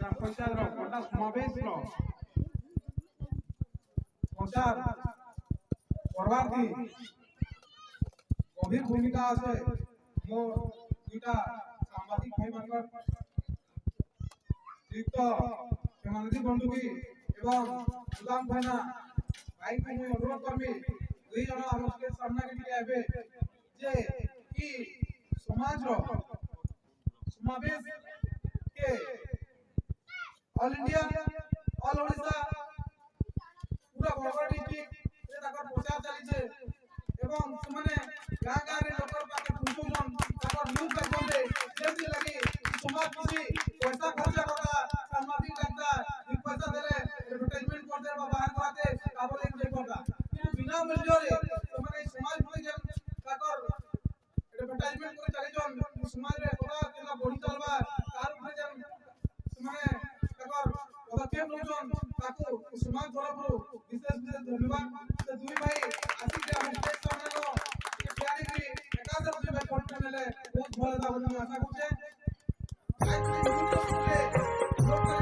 ग्राम पंचायत बड़ा समावेश प्रचार करवार थी गभीर भूमिका আছে मो दुटा सामाजिक भाई मानकर युक्त समाजिक बंधु भी एवं गुलाम भाईना भाई को मैं अनुरोध करमी दुई जन हम के सामने के आबे जे कि समाज रो समावेश के ऑल इंडिया ऑल ओडिशा पूरा बरगड़ डिस्ट्रिक्ट ए ताकर प्रचार चली छे एवं सुमने गां गां रे लोकर पाके पुछुजन ताकर न्यूज करबे जेति लागि समाज किसी पैसा खर्च करता सामाजिक करता एक पैसा देले एडवर्टाइजमेंट कर दे बाहर कराते काबो लेके जे करता कि बिना मूल्य रे सुमने समाज में जे ताकर एडवर्टाइजमेंट करे चली जन समाज रे कोला केला बढी चलबा तार ऊपर जे सुमने ताकर पदक्षेप नउजन ताकू समाज तरफ विशेष धन्यवाद से दुई भाई आसी के हम देश सामने नो ये प्यारी की एकादश जो भाई पॉइंट नेले बहुत भले दा बोली आशा करछे आज के लोग के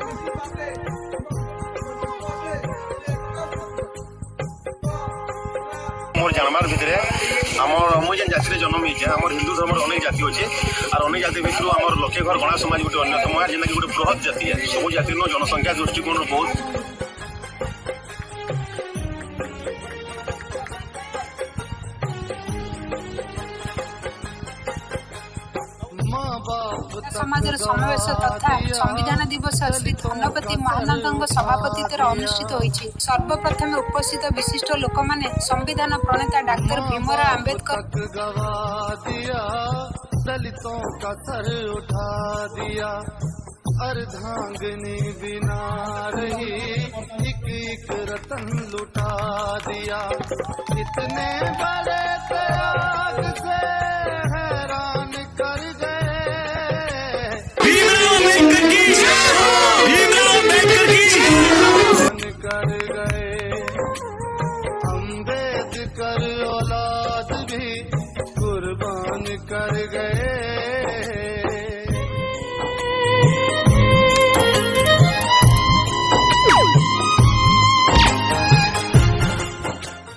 बेसी बाते मोर जानवर भितरे आमर मुझे जेन जाति जन्म होइছে आमर हिंदू धर्म अनेक जाति अच्छे और अनेक जाति भितर आमर लक्षे घर गणा समाज गोटे अन्यतम है जेना कि गोटे बृहत जाति है सब जाति जनसंख्या दृष्टिकोण बहुत समाज समावेश तथा संविधान दिवस श्री धनपति महानंद सभापतित्व अनुष्ठित होइछि। सर्वप्रथम उपस्थित विशिष्ट लोक माने संविधान प्रणेता डॉक्टर भीमराव अंबेडकर दलितों का सर उठा दिया, अर्धांगिनी बिना रही, एक एक रतन लुटा दिया, इतने